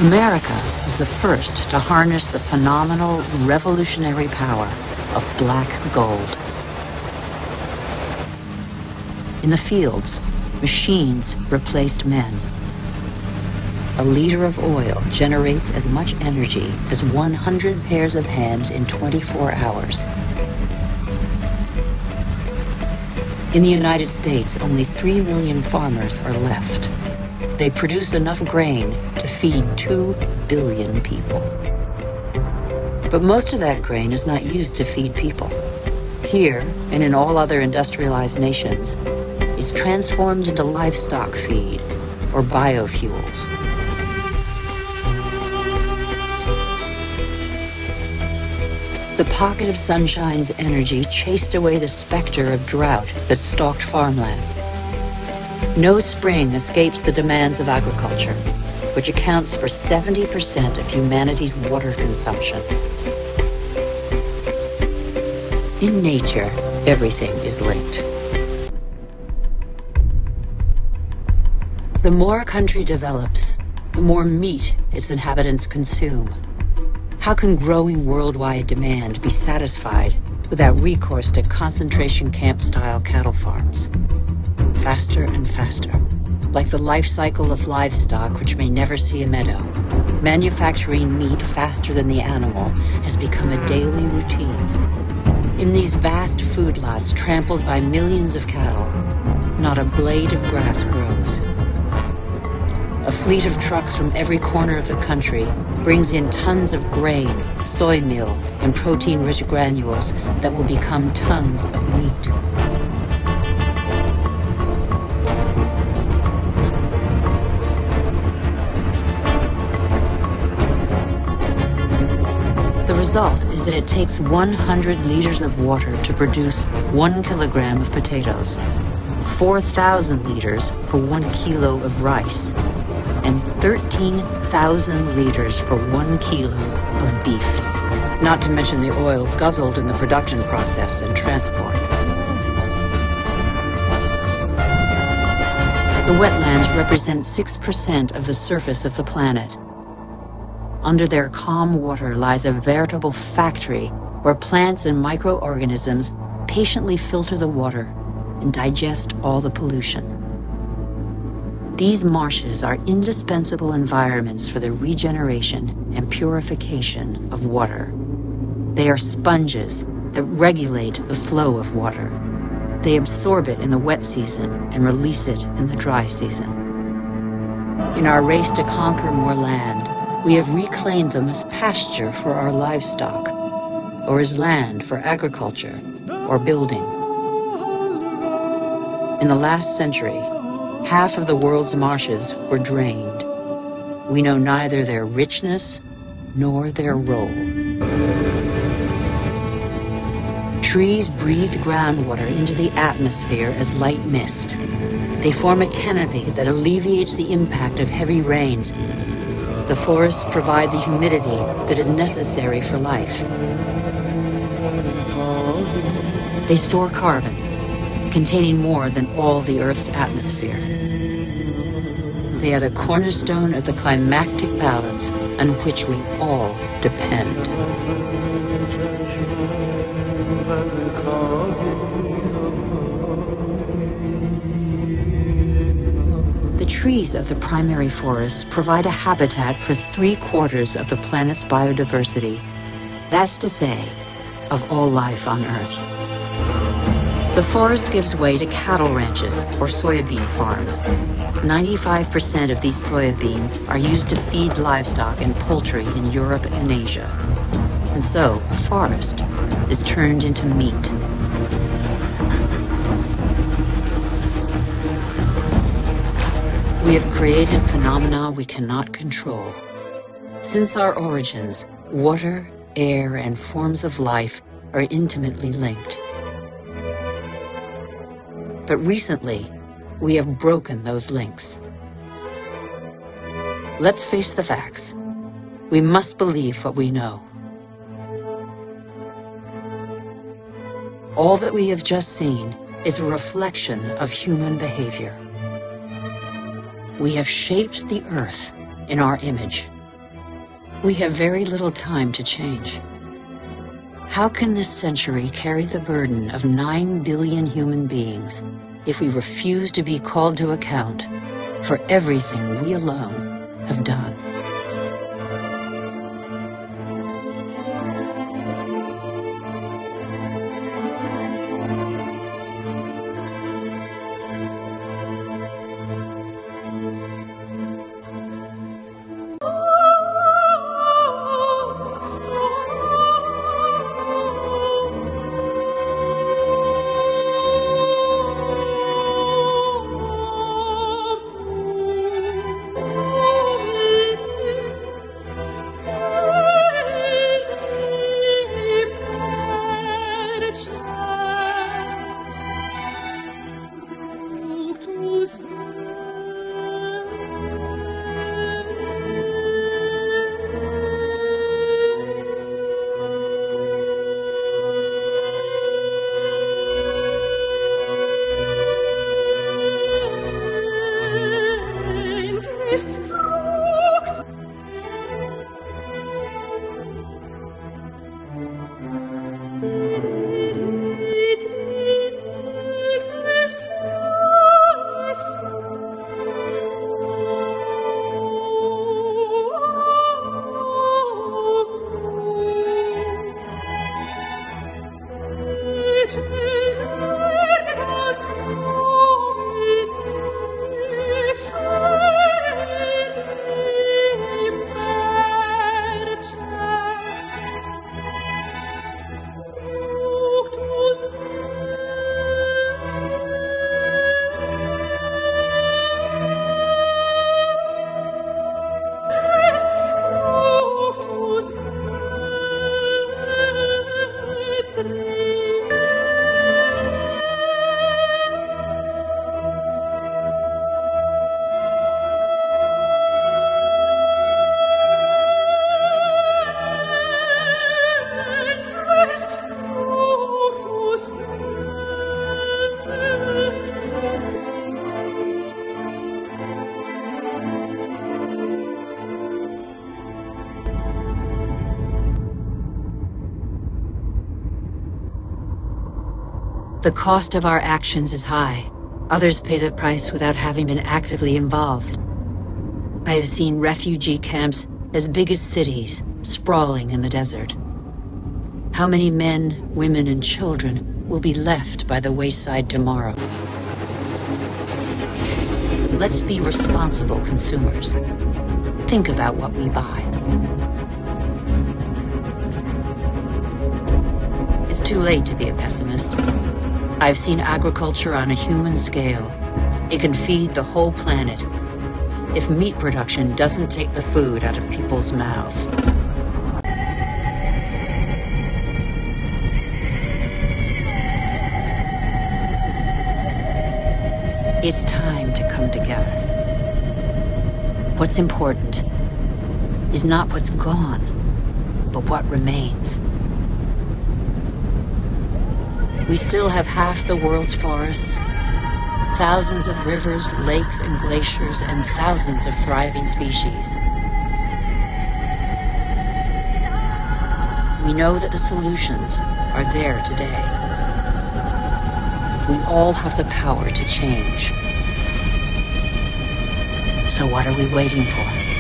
America was the first to harness the phenomenal, revolutionary power of black gold. In the fields, machines replaced men. A liter of oil generates as much energy as 100 pairs of hands in 24 hours. In the United States, only 3 million farmers are left. They produce enough grain to feed 2 billion people. But most of that grain is not used to feed people. Here, and in all other industrialized nations, it's transformed into livestock feed or biofuels. The pocket of sunshine's energy chased away the specter of drought that stalked farmland. No spring escapes the demands of agriculture, which accounts for 70% of humanity's water consumption. In nature, everything is linked. The more a country develops, the more meat its inhabitants consume. How can growing worldwide demand be satisfied without recourse to concentration camp-style cattle farms? Faster and faster, like the life cycle of livestock which may never see a meadow. Manufacturing meat faster than the animal has become a daily routine. In these vast food lots trampled by millions of cattle, not a blade of grass grows. A fleet of trucks from every corner of the country brings in tons of grain, soy meal, and protein-rich granules that will become tons of meat. The result is that it takes 100 liters of water to produce 1 kilogram of potatoes, 4,000 liters for 1 kilo of rice, and 13,000 liters for 1 kilo of beef, not to mention the oil guzzled in the production process and transport. The wetlands represent 6% of the surface of the planet. Under their calm water lies a veritable factory where plants and microorganisms patiently filter the water and digest all the pollution. These marshes are indispensable environments for the regeneration and purification of water. They are sponges that regulate the flow of water. They absorb it in the wet season and release it in the dry season. In our race to conquer more land, we have reclaimed them as pasture for our livestock, or as land for agriculture or building. In the last century, half of the world's marshes were drained. We know neither their richness nor their role. Trees breathe groundwater into the atmosphere as light mist. They form a canopy that alleviates the impact of heavy rains. The forests provide the humidity that is necessary for life. They store carbon, containing more than all the Earth's atmosphere. They are the cornerstone of the climactic balance on which we all depend. The trees of the primary forests provide a habitat for 3/4 of the planet's biodiversity. That's to say, of all life on Earth. The forest gives way to cattle ranches or soybean farms. 95% of these soybeans are used to feed livestock and poultry in Europe and Asia. And so, a forest is turned into meat. We have created phenomena we cannot control. Since our origins, water, air, and forms of life are intimately linked. But recently, we have broken those links. Let's face the facts. We must believe what we know. All that we have just seen is a reflection of human behavior. We have shaped the earth in our image, We have very little time to change. How can this century carry the burden of 9 billion human beings if we refuse to be called to account for everything we alone have done? The cost of our actions is high. Others pay the price without having been actively involved. I have seen refugee camps as big as cities, sprawling in the desert. How many men, women, and children will be left by the wayside tomorrow? Let's be responsible consumers. Think about what we buy. It's too late to be a pessimist. I've seen agriculture on a human scale. It can feed the whole planet if meat production doesn't take the food out of people's mouths. It's time to come together. What's important is not what's gone, but what remains. We still have half the world's forests, thousands of rivers, lakes, and glaciers, and thousands of thriving species. We know that the solutions are there today. We all have the power to change. So what are we waiting for?